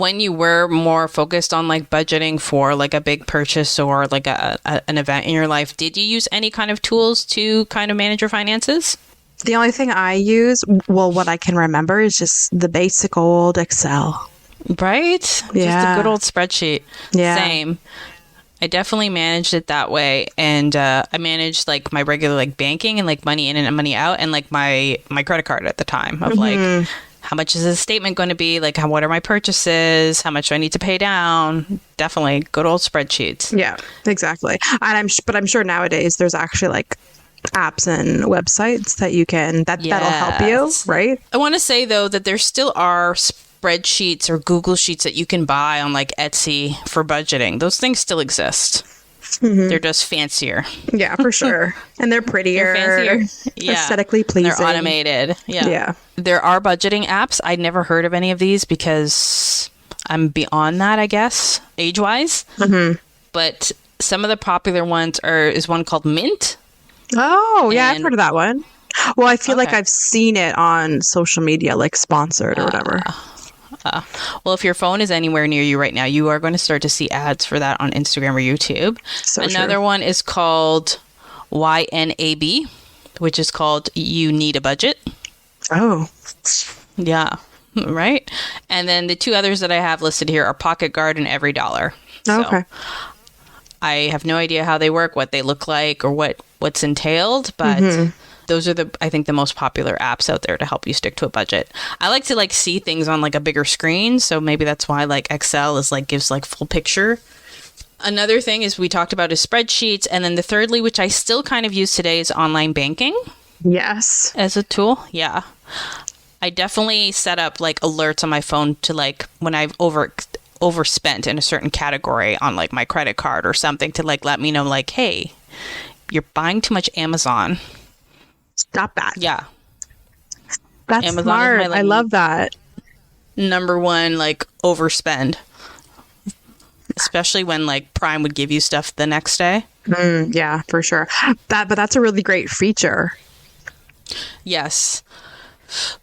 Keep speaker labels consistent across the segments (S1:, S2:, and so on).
S1: when you were more focused on like budgeting for like a big purchase or like an event in your life, did you use any kind of tools to kind of manage your finances?
S2: The only thing I use, well, what I can remember is just the basic old Excel.
S1: Right? Just a good old spreadsheet.
S2: Yeah.
S1: Same. I definitely managed it that way. And I managed like my regular like banking and like money in and money out and like my credit card at the time of like, how much is this statement going to be? Like, what are my purchases? How much do I need to pay down? Definitely good old spreadsheets.
S2: Yeah, exactly. And I'm sure nowadays there's actually like apps and websites that you can, that'll help you, right?
S1: I want to say though that there still are spreadsheets or Google Sheets that you can buy on like Etsy for budgeting. Those things still exist. They're just fancier.
S2: Yeah, for sure. And they're prettier.
S1: They're fancier. Yeah.
S2: Aesthetically pleasing.
S1: They're automated. Yeah. There are budgeting apps. I'd never heard of any of these because I'm beyond that, I guess, age-wise. But some of the popular ones is one called Mint.
S2: Oh, yeah, I've heard of that one. Well, I feel like I've seen it on social media, like sponsored or whatever.
S1: Well, if your phone is anywhere near you right now, you are going to start to see ads for that on Instagram or YouTube. Another one is called YNAB, which is called You Need a Budget.
S2: Oh.
S1: Yeah, right? And then the two others that I have listed here are Pocket Guard and Every Dollar.
S2: Okay.
S1: I have no idea how they work, what they look like, or what's entailed, but those are I think the most popular apps out there to help you stick to a budget. I like to like see things on like a bigger screen, so maybe that's why like Excel is like gives like full picture. Another thing is we talked about is spreadsheets, and then the thirdly, which I still kind of use today, is online banking.
S2: Yes.
S1: As a tool. Yeah. I definitely set up like alerts on my phone to like when I've overspent in a certain category on like my credit card or something to like let me know like, hey, you're buying too much Amazon.
S2: Stop that.
S1: Yeah.
S2: That's Amazon smart. I love that.
S1: Number one, like overspend. Especially when like Prime would give you stuff the next day.
S2: Yeah, for sure. But that's a really great feature.
S1: Yes.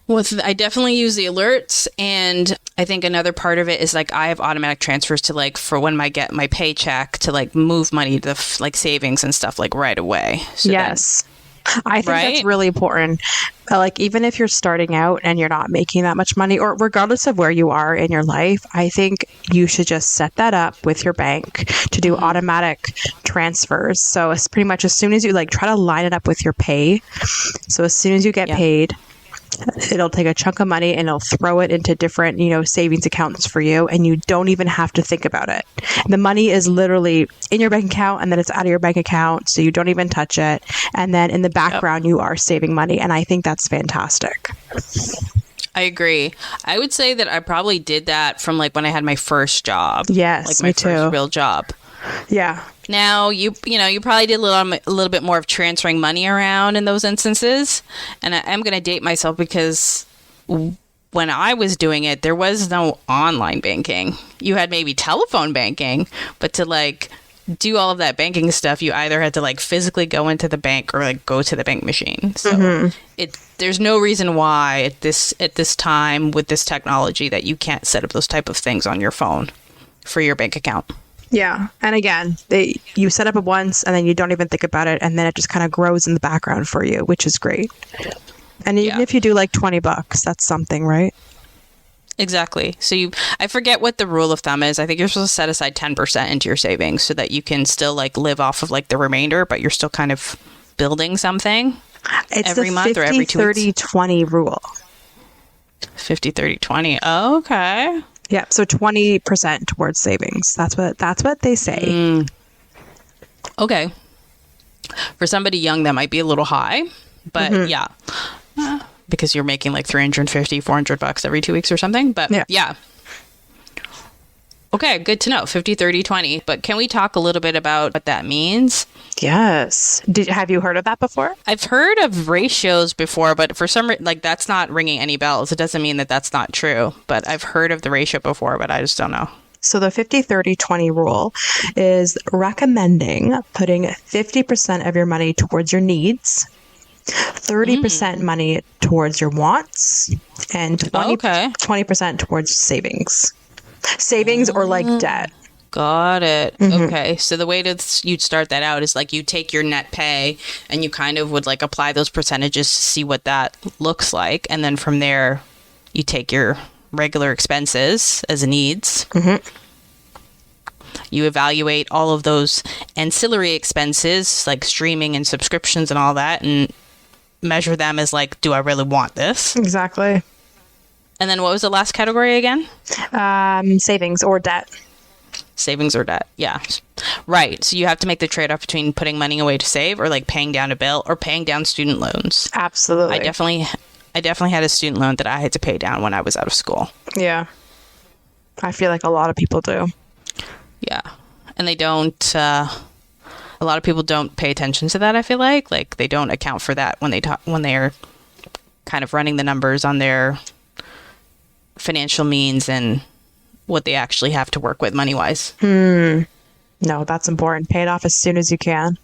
S1: Well, I definitely use the alerts, and I think another part of it is like I have automatic transfers to like for when I get my paycheck to like move money to like savings and stuff like right away. So
S2: yes. I think that's really important. Like even if you're starting out and you're not making that much money, or regardless of where you are in your life, I think you should just set that up with your bank to do automatic transfers. So it's pretty much as soon as you like try to line it up with your pay. So as soon as you get paid, it'll take a chunk of money and it'll throw it into different, savings accounts for you. And you don't even have to think about it. The money is literally in your bank account and then it's out of your bank account. So you don't even touch it. And then in the background, you are saving money. And I think that's fantastic.
S1: I agree. I would say that I probably did that from like when I had my first job.
S2: Yes,
S1: like my first real job.
S2: Yeah.
S1: Now, you probably did a little bit more of transferring money around in those instances. And I am going to date myself because when I was doing it, there was no online banking. You had maybe telephone banking, but to like do all of that banking stuff, you either had to like physically go into the bank or like go to the bank machine. So there's no reason why at this time with this technology that you can't set up those type of things on your phone for your bank account.
S2: Yeah. And again, you set up it once and then you don't even think about it. And then it just kind of grows in the background for you, which is great. And even if you do like $20, that's something, right?
S1: Exactly. So I forget what the rule of thumb is. I think you're supposed to set aside 10% into your savings so that you can still like live off of like the remainder, but you're still kind of building something every month or every 2 weeks.
S2: 50-30-20 rule.
S1: 50-30-20. Oh, okay.
S2: Yeah, so 20% towards savings. That's what they say.
S1: Okay. For somebody young, that might be a little high, but yeah, because you're making like $350-$400 every 2 weeks or something. But yeah. Okay, good to know. 50-30-20. But can we talk a little bit about what that means?
S2: Yes. Have you heard of that before?
S1: I've heard of ratios before, but for some reason, like that's not ringing any bells. It doesn't mean that that's not true. But I've heard of the ratio before, but I just don't know.
S2: So the 50-30-20 rule is recommending putting 50% of your money towards your needs, 30% money towards your wants, and 20% towards savings. Savings or like debt.
S1: Got it. Okay. So the way you'd start that out is like you take your net pay and you kind of would like apply those percentages to see what that looks like. And then from there, you take your regular expenses as needs. You evaluate all of those ancillary expenses like streaming and subscriptions and all that and measure them as like, do I really want this?
S2: Exactly.
S1: And then what was the last category again?
S2: Savings or debt.
S1: Savings or debt. Yeah. Right. So you have to make the trade-off between putting money away to save or like paying down a bill or paying down student loans.
S2: Absolutely.
S1: I definitely had a student loan that I had to pay down when I was out of school.
S2: Yeah. I feel like a lot of people do.
S1: Yeah. And they don't, a lot of people don't pay attention to that, I feel like they don't account for that when they're kind of running the numbers on their financial means and what they actually have to work with money-wise.
S2: No, that's important. Pay it off as soon as you can.